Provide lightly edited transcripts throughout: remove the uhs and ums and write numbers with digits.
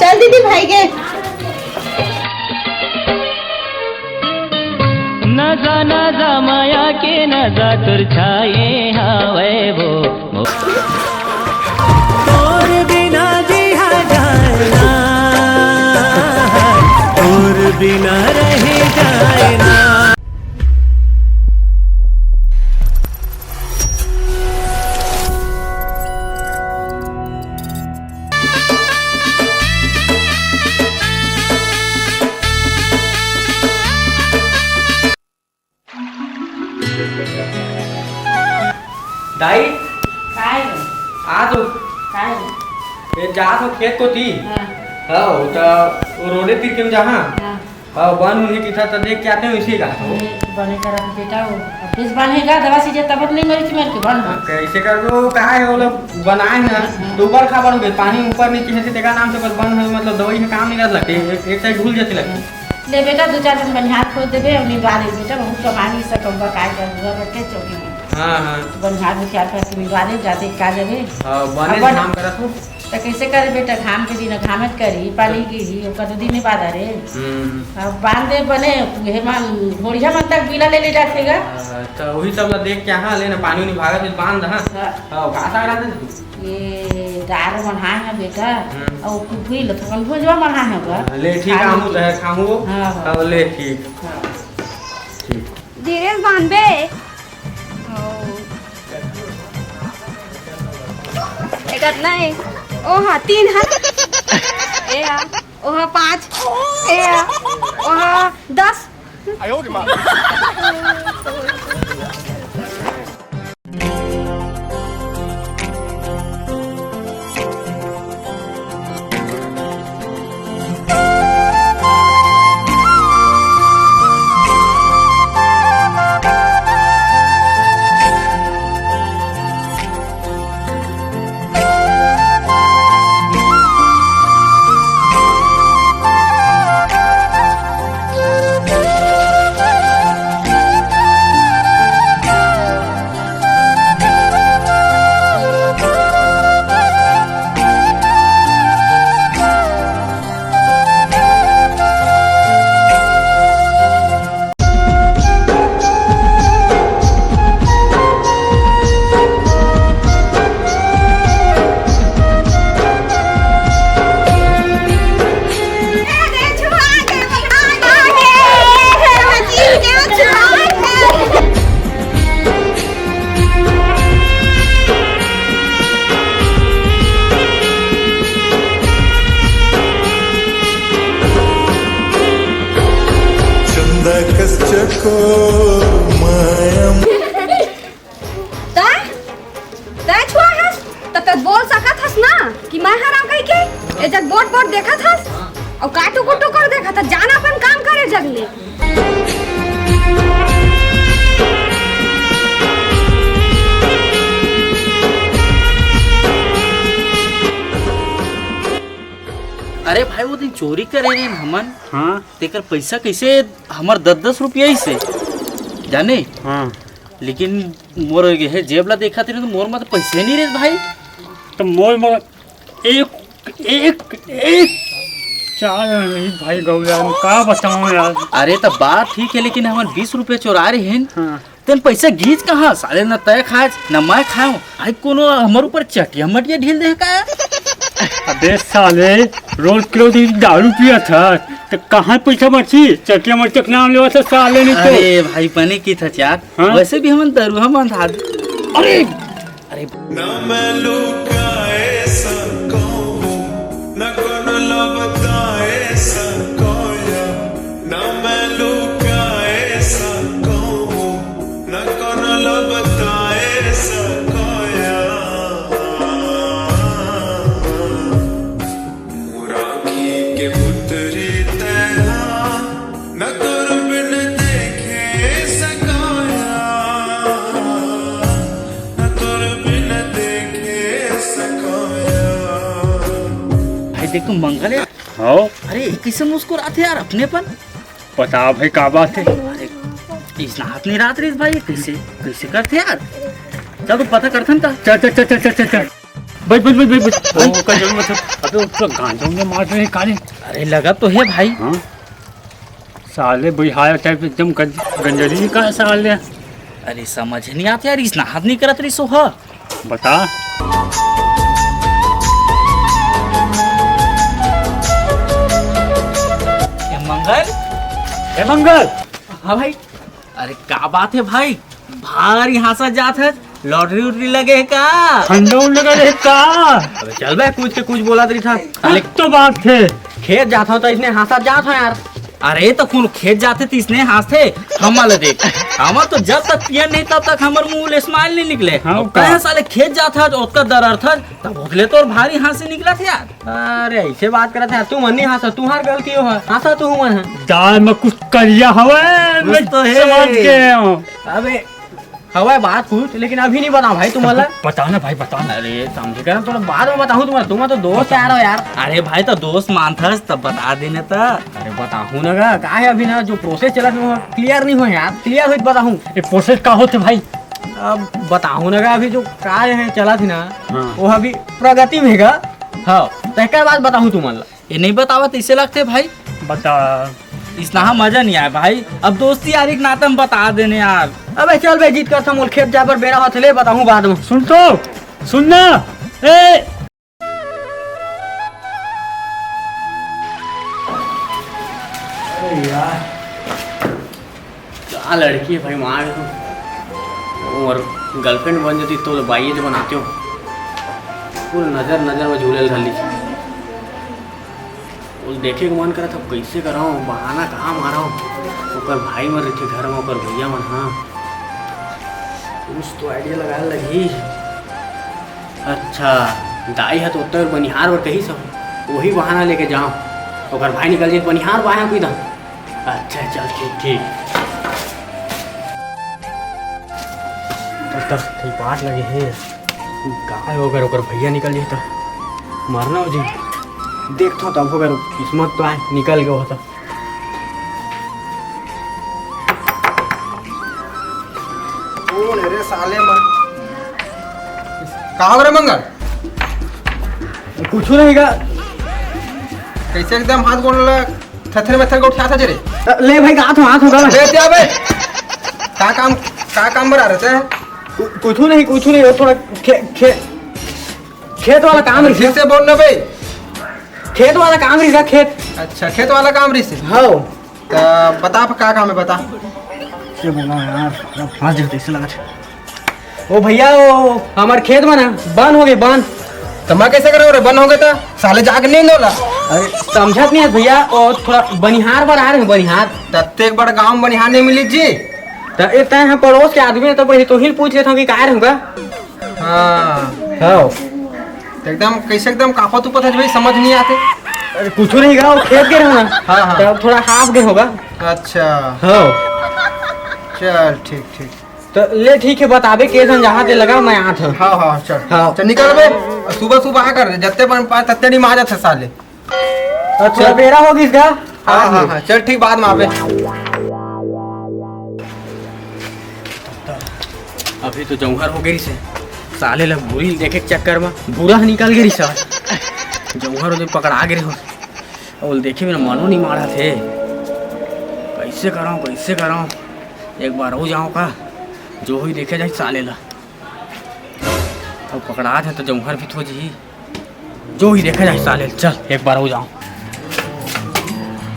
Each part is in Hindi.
चल दीदी भाई के नजा माया के नजा तुर छाए हवे वो तोर बिना जिया जाना तोर बिना रह जाना। दाई काय आ तो काय ये जा तो खेत को थी हां हो तो रोडे तीर के जहाँ हां बन हुई की था तो देख के आते हैं इसी का बने करा बेटा वो ऑफिस बनेगा दवा से जे तब नहीं मरी मेरे के बन कैसे कर दो कहा है वो लोग बनाए ना तो ऊपर खबर हो गई पानी ऊपर नीचे है देखा नाम से बस बंद है मतलब दवाई में काम नहीं कर लगती एक साइड भूल जाती लगती ले बेटा 2-4 दिन बनिहार खोद देबे और निभा दे बेटा बहुत कमानी से कम काय कर हुआ रखे चौकी में हां बनिहार में 4-5 निभा दे जाते का जबे बने काम करा तू तो कैसे करे बेटा घाम के दिन घामत करी पानी गिरी ओकर तो दिन बाद रे अब बांध दे बने हेमान घोड़िया मन तक बिला ले जातेगा तो वही सब देख के हां लेना पानी नहीं भागा फिर बांध हां का सागरा दे ये दार मन हां है बेटा और कुफी ल थकन भोजवा मन हां है ले ठीक आमू है खामू हां ले ठीक ठीक धीरे बांधबे एकत नहीं ओहा 3 है ए आ ओहा 5 ए आ ओहा 10 आयो रे मां बोल सकत हस ना कि मैं हराम कह के ए जग बोट बोट देखत हस और काटू कुटू कर देखत हस जाना अपन काम करे जगले अरे भाई वो दिन चोरी करे रे हमन हाँ तेकर पैसा कैसे हमार 10-10 रुपया ही से जाने हाँ लेकिन मोर है जेब ला देखा थे तो मोर में तो पैसे नहीं रे भाई तो मोर में एक चार भाई गौरा का बताऊं यार। अरे तो बात ठीक है लेकिन हमारे 20 रुपये चोरा रहे हैं हाँ। तेन पैसा घींच कहाँ साले न तय खाए न मैं खाऊं भाई कोनो हमारे ऊपर चटिया मटिया ढील दे का। अबे साले रोज किलो दारू पिया था तो कहाँ पैसा बची चटिया मटिया नाम लेवा था साले नहीं तो। अरे भाई पने की था चार हाँ? वैसे भी हम दारू हम बंधा अरे अरे ना मैं लुकाए सको न कोनो लबताए सको ना मैं लुकाए सको न कोनो लबताए सको देखो मंगल है हाँ अरे कैसे मुस्कुराते यार अपने पर पता भाई का बात है इस रात नहीं रात रे भाई कैसे कैसे करते यार चल तो पता करथन का चल बच बच बच बच बच ओ कजल मतलब अबे उसका गांजों में मार रहे काले। अरे लगा तो है भाई। हाँ साले बिहार टाइप एकदम गंजरी का साले। अरे समझ नहीं आते यार, इस हाथ नहीं करत रही सोहा। बता मंगल। ए मंगल। हाँ भाई। अरे क्या बात है भाई, भारी हंसा जात है, लॉटरी उटरी लगे है का? ठंडा लगा रहे का। अबे चल बे, कुछ के कुछ बोला तरी था। एक तो बात थे खेत जाता हूँ तो इसने हंसा जात हो यार। अरे तो कौन खेत जाते थे इसने हंसते हम वाले देख। हमार तो जब तक पियर नहीं तब तक हमार मुंह स्माइल नहीं निकले। हाँ, कहे साले खेत जाता है उसका दर्द था तब उठले तो और भारी हंसी निकला था यार। अरे ऐसे बात करत है, तू मन नहीं हंसा, तुम्हार गलती हो हंसा तू मन है। दाल में कुछ करिया हवे कुछ तो है। समझ गए हो। अबे हवा बात कुछ, लेकिन अभी नहीं बताओ भाई तुम्हारा। बताना भाई बताना। अरे समझे कर, थोड़ा बाद में बताऊँ तुम्हारा, तुम तो दोस्त यार हो यार। अरे भाई तो दोस्त मानता तब बता देने था। अरे बताऊँ ना का है, अभी ना जो प्रोसेस चला वो क्लियर नहीं हो यार, क्लियर हो बताऊँ। ये प्रोसेस का होते भाई? अब बताऊँ ना अभी जो कार्य है चला थी ना, हाँ। वो अभी प्रगति में है। हाँ तो एक बात बताऊँ तुम्हारा। ये नहीं बतावा तो इसे लगते भाई बता। इसना मजा नहीं आया भाई, अब दोस्ती यारी के नाते हम बता देने यार। अबे चल बे, जीत कर समूल खेत जा पर बेरा हाथ ले, बताऊँ बाद में। सुन तो सुनना ए यार क्या लड़की है भाई, मार और गर्लफ्रेंड बन जाती तो भाई जो बनाते हो पूरा नजर नजर में झूले धली। उस देखे के मन करा था कैसे कराऊँ, बहाना कहाँ मारा ऊपर भाई मर रही थी घर में, ऊपर भैया मन। हाँ कुछ तो आइडिया लगाने लगी। अच्छा दाई है तो उत्तर बनिहार और कहीं सब वही बहाना लेके जाऊँ, ओकर भाई निकल जाए बनिहार बाया कोई दम। अच्छा चल ठीक ठीक। तो ठीक बात लगे है, गाय होकर ओकर भैया निकल जाए तो मरना हो जी। देखता हूँ तब होकर किस्मत तो आए निकल गया होता। अरे साले मन कहाँ हो रे मंगल? कुछ नहीं का। कैसे एकदम हाथ गोड़ थथर मथर को उठा था जरे? ले भाई हाथ होगा। ले क्या बे? का काम बना रहे थे? कुछ नहीं वो थोड़ा खेत वाला काम रही ठीक से बोल ना बे। खेत वाला काम रही खेत। अच्छा खेत वाला काम रही से। हाँ तो बता क्या काम है बता। क्या बोला यार, फंस जाते ऐसे लगा। ओ भैया वो हमारे खेत में ना बंद हो गए बंद। तो मैं कैसे करूँ रे, बंद हो गए तो साले जाके नहीं होला। अरे समझत नहीं है भैया, और थोड़ा बनिहार पर आ रहे हैं बनिहार। तत्ते एक बड़ा गाँव बनिहार नहीं मिली जी। तो एक है पड़ोस के आदमी है तो पहले तो ही पूछ लेता हूँ कि कहाँ रहूँगा। हाँ तो एकदम कैसे एकदम कापत उपत है भाई, समझ नहीं आते। अरे कुछ नहीं गा, वो खेत गए ना। हाँ। तो थोड़ा हाफ गए होगा। अच्छा हाँ चल ठीक ठीक। तो ले ठीक है, बताबे के जन जहाँ से लगा मैं यहाँ था। हाँ चल हाँ। चल निकल बे, सुबह सुबह आकर जत्ते बन पाए तत्ते नहीं मार जाते साले। अच्छा बेरा होगी इसका। हाँ चल ठीक, बाद में आवे। अभी तो जौहर हो गई से साले लग बुरी देखे के चक्कर में बुरा निकल गई सर। जौहर उधर पकड़ा गए हो और देखे मेरा मनो नहीं मारा थे। कैसे कराऊँ एक बार हो जाऊँ का, जो ही देखे जाए साले ला। अब पकड़ा थे तो जौहर भी थो जी, जो ही देखा जाए साले। चल एक बार हो जाऊँ।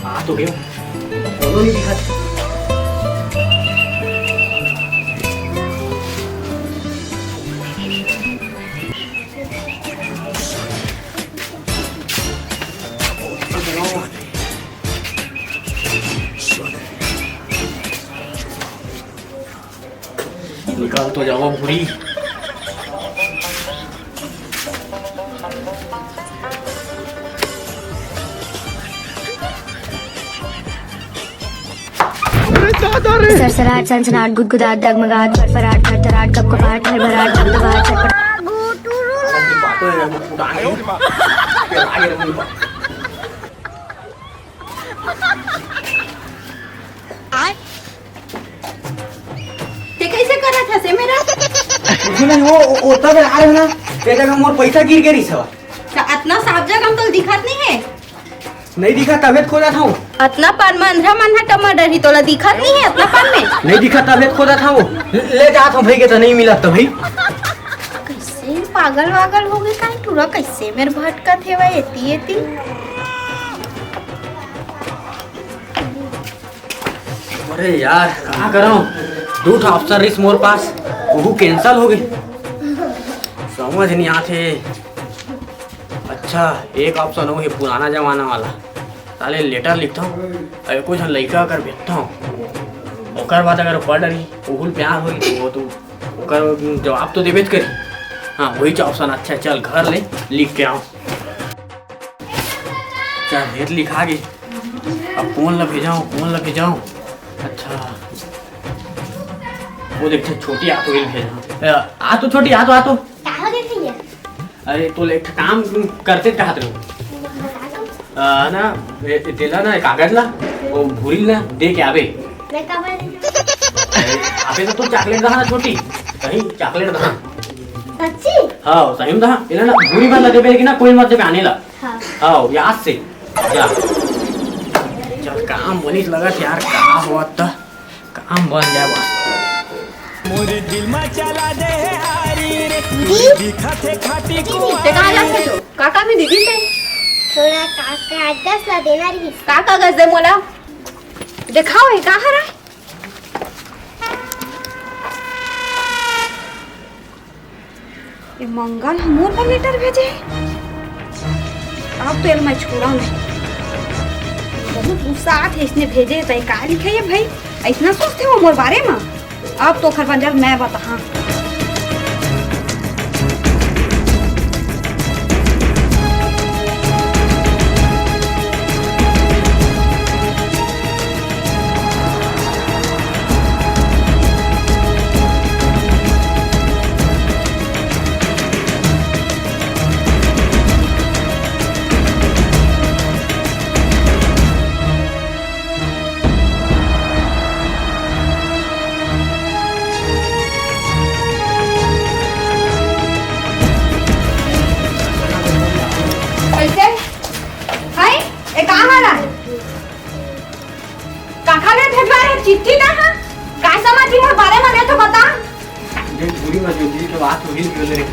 आ तो गए नहीं दिखा। निकाल तो जाओ पूरी। सरसराट सनसनाट गुदगुदाट डगमगाट फटफराट थरथराट कपकपाट हड़बड़ाट धबधबाट चटपट। ते कैसे करा था से मेरा? नहीं वो तब आ रहे ना ते जगह मोर पैसा गिर गई सब इतना साफ जगह तो दिखत नहीं है। नहीं दिखा तबियत खो जाता हूँ। इतना पान में अंधरा मन है टमाटर ही तोला दिखत नहीं है इतना पान में। नहीं दिखा तबियत खो जाता हूँ। ले जाता हूँ भाई के तो नहीं मिला तो भाई। कैसे पागल वागल हो गए काहे टूरा कैसे मेरे भटकत है भाई एती अरे यार क्या करूं, 2 ऑप्शन रही मोर पास, वो कैंसल हो गई, समझ नहीं आते। अच्छा एक ऑप्शन हो पुराना जमाना वाला, साले लेटर लिखता हूँ अगर कुछ लड़का कर भेजता हूँ, ओकर बाद अगर पढ़ रही उहुल प्यार हो तो वो तो ओकर जवाब तो देबे करी। हाँ वही ऑप्शन अच्छा, चल घर ले लिख के आओ। चल भेज लिखा गई, अब कौन ला भेजाऊँ। अच्छा वो देख छोटी आ तो भेजा, आ तो छोटी आ तो अरे तो एक काम करते कहा ना तेला ना कागज ला वो भूरी ला दे के आवे अबे तो तू चॉकलेट दहा ना छोटी कहीं चॉकलेट दहा सच्ची? हाँ सही में दहा तेला ना भूरी बात लगे बेले कि ना कोई मत जब आने ला। हाँ याद से जा चल काम बनिस लगा यार, का हुआ था काम बन जाए बस। मोरे दिल में चला दे हारी रे दिखाते खाती को ते कहाँ जाते जो काका में दीदी से थोड़ा कागज ला देना रही। का कागज दे मोला दिखाओ है कहाँ रहा ये मंगल हमोर पर लेटर भेजे अब पेल मैं छोड़ा नहीं बहुत गुस्सा है इसने भेजे तो का लिखे है भाई इतना सोचते हो मोर बारे में। अब तो खर पंजाब मैं बता चिट्ठी ना हा काय समाजी मोर बारे में तो बता ये पूरी में जो दिल के बात हो बोले रे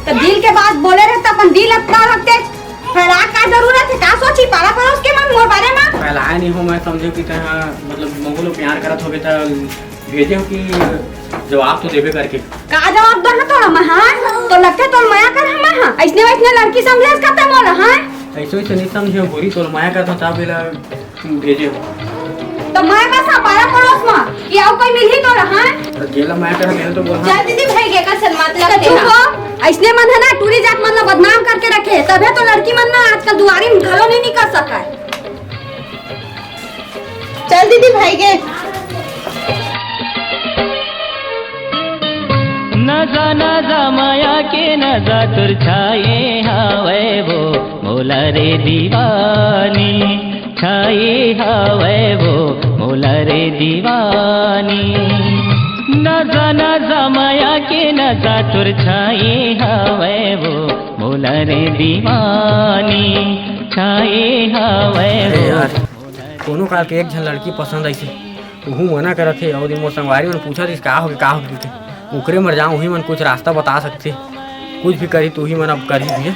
तो दिल के बात बोले रे तो अपन दिल अपना रखते फैला का जरूरत है का सोची पारा पड़ोस के मन मोर बारे में फैलाया नहीं हो। मैं समझे कि तहां मतलब मंगलो प्यार करत होगे त भेजे हो कि जवाब तो देबे करके का जवाब दो तो हम हां तो लगते तो माया कर हम हां ऐसने वैसने लड़की समझे करते मोर हां ऐसे ही नहीं समझे बुरी तो माया करता था बेला भेजे हो तो मैं का पारा पड़ोस में कि आओ कोई मिल ही तो रहा तो गेला माया कर मेरे तो बोल चल दीदी भाई के का सन्मान लगते हो ऐसने मन है ना टूरी जात मन ना बदनाम करके रखे तबे तो लड़की मन ना आजकल दुआरी में घरों नहीं निकल सका है। चल दीदी भाई के न जा माया के न जा तुर छाए हावे वो मोला रे दीवानी छाए हावे वो मोला रे दीवानी न जा माया के न जा तुर छाए हावे वो मोला रे दीवानी छाए हावे वो यार कोनो काल के एक झन लड़की पसंद आई थी तू मना करत थे और मोर संगवारी मन पूछा थी का हो ओकरे मर जाऊँ वही मन कुछ रास्ता बता सकते कुछ भी करी तू ही मन अब कर ही दिए।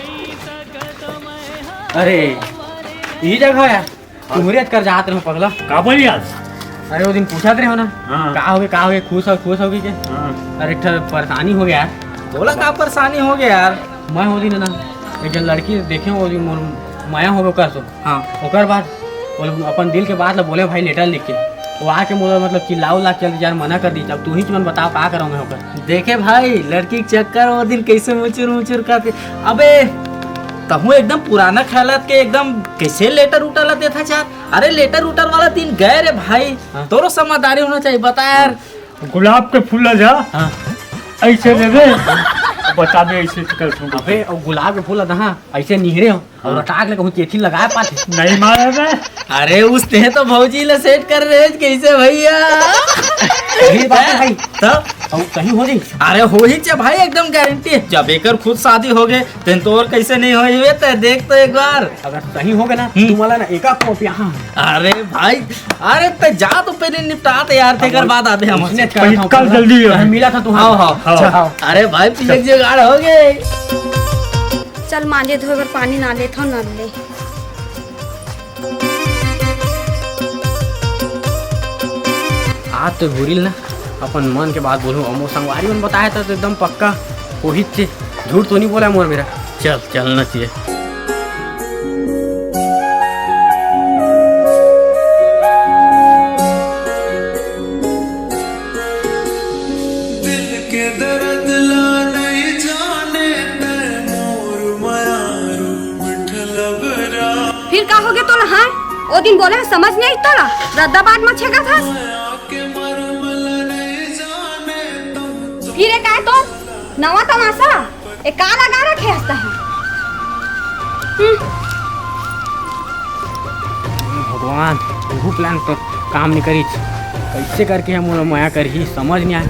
अरे यही जगह है तुम्हारे कर जाते रहो पगला का बोली आज? अरे वो दिन पूछा रहे हो ना हाँ। का हो खुश होगी के अरे परेशानी हो गया यार। बोला का परेशानी हो गया यार? मैं हो दिन ना एक जन लड़की देखे वो दिन माया हो कर सो हाँ ओकर बाद अपन दिल के बात ला बोले भाई लेटर लिख के वो आके मोला मतलब चिल्लाओ ला चल यार मना कर दी अब तू ही मन बताओ का करूँ मैं होकर देखे भाई लड़की के चक्कर वो दिन कैसे मुचुर करते अबे तहु एकदम पुराना ख्यालात के एकदम कैसे लेटर उटर देता था चार। अरे लेटर उटर वाला दिन गए रे भाई हाँ। तोरो समझदारी होना चाहिए बता यार। गुलाब के फूल जा हाँ ऐसे दे दे बता दे ऐसे कर दूँ। अबे और गुलाब के फूल दहा ऐसे निहरे हो और टाक ले कहूँ केथी लगाए पाते नहीं मारे बे अरे उसने तो भौजी ले सेट कर रहे कैसे भैया भाई तब और कहीं हो जी। अरे हो ही चे भाई, एकदम गारंटी है। जब एकर खुद शादी हो गए तो और कैसे नहीं हुए तो देख तो एक बार। अगर सही हो गया ना तुम्हारा ना एका कॉपी यहाँ। अरे भाई, अरे तो जा तो पहले निपटा तो यार, तेकर बाद आते हम। कल जल्दी मिला था तू। हाँ। अरे भाई पीछे जुगाड़ हो गए। चल मांजे धोए बर पानी ना ले था न ले। आज तो भूरिल ना अपन मन के बात बोलूँ। मोर संगवारी मन बताया था तो एकदम पक्का वही से, झूठ तो नहीं बोला मोर मेरा। चल चलना चाहिए। दिल के दर्द ला नहीं जाने मोर माया रूठ लबरा। फिर का हो गया तोला? हाँ ओ दिन बोले समझ नहीं तोला, रद्दाबाद में छेगा था। फिर एक आए तो नवा तमाशा एक का लगा रखे हंसता है। भगवान वो प्लान तो काम नहीं करी, कैसे करके हम माया कर ही समझ नहीं आए।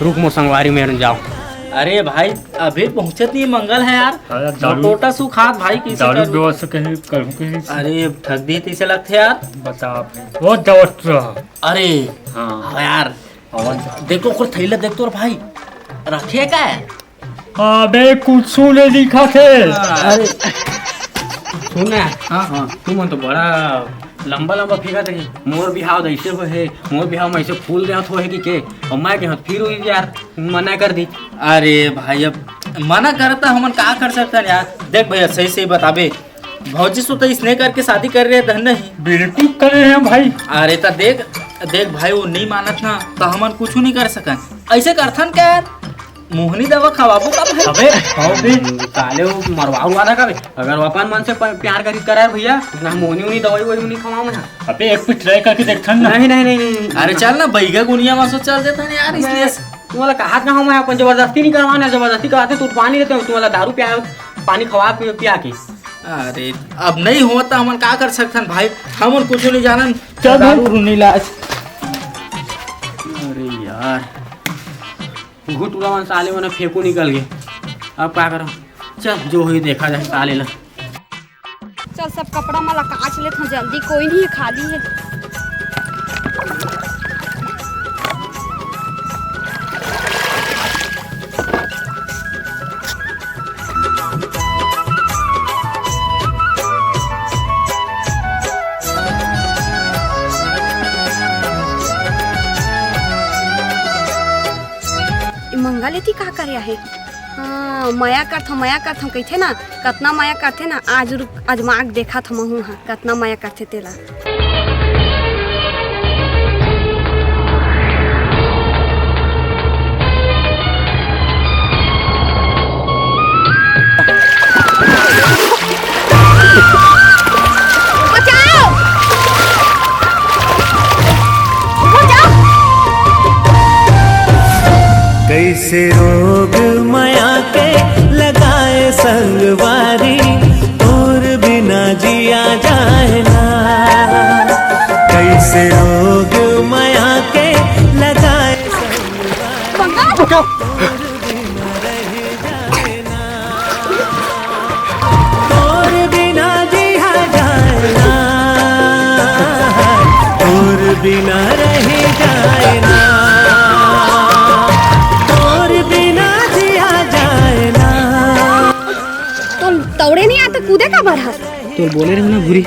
रुक मो संगवारी में जाओ। अरे भाई अभी पहुंचत नहीं, मंगल है यार। टोटा सुखात भाई किसी दारू का। दो से कहीं करूँ कहीं। अरे ठग दी तीसे लगते यार। बता वो दोस्त रहा। अरे हाँ यार देखो कुछ थैला देख तो भाई रखे का है। अबे कुछ नहीं लिखा थे। अरे सुन ना, हाँ तू मन तो बड़ा लंबा लंबा फिका थे। मोर बिहाव ऐसे हो है, मोर बिहाव में ऐसे फूल देहत हो है कि के और मैं के फिर हुई यार मना कर दी। अरे भाई अब मना करता हमन का कर सकता है यार। देख भैया सही सही बताबे, भौजी सो तो इसने करके शादी कर रहे धन नहीं। बिल्कुल करे हैं भाई। अरे तो देख भाई वो नहीं मानत ना तो हमन कुछ नहीं कर सकन। ऐसे करथन क्या यार, मोहनी दवा खवाबो का भाई। अबे साले वो मरवा हुआ था कभी। अगर वो अपन मन से प्यार करी करा भैया ना मोहनी उनी दवाई वही नहीं खवाऊं ना। अबे एक पे ट्राई करके देखथन ना। नहीं। अरे चल ना बैगा गुनिया में सो चल देता ना यार। इसलिए तुम्हारा कहा था मैं अपन जबरदस्ती नहीं करवाना, जबरदस्ती कराते तो पानी देते हूँ तुम्हारा दारू पिया पानी खवा पिया के। अरे अब नहीं होता हमन का कर सकथन भाई, हमन कुछ नहीं जानन। चल दारू नहीं लाज। अरे यार घुट उड़ावन साले मैंने फेंकू निकल गए। अब क्या करो, चल जो हुई देखा जाए साले ला। चल सब कपड़ा मला काच ले था जल्दी, कोई नहीं है खाली है। मंगा लेती का करे है। हाँ माया करथो कहथे ना, कतना माया करथे ना। आज आजमा के देखा था महू हाँ कतना माया करथे तेला। कैसे रोग माया के लगाए संगवारी, और बिना जिया जाए ना। कैसे रोग माया के लगाए संगवारी, और बिना जिया जाए ना, और बिना रह जाए ना। तौड़े नहीं आता कूदे का बरहा। तो बोले रहे ना बुरी,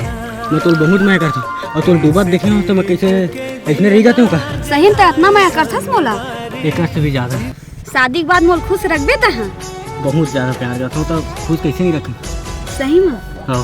मैं तो बहुत माया करता और तो डूबत देखे हो तो मैं कैसे ऐसे रह जाते हूँ का। सही में तो इतना माया करथस मोला। एक से भी ज्यादा। शादी के बाद मोल खुश रखबे त। बहुत ज्यादा प्यार करता हूँ तो खुश कैसे नहीं रखूँ। सही में हाँ।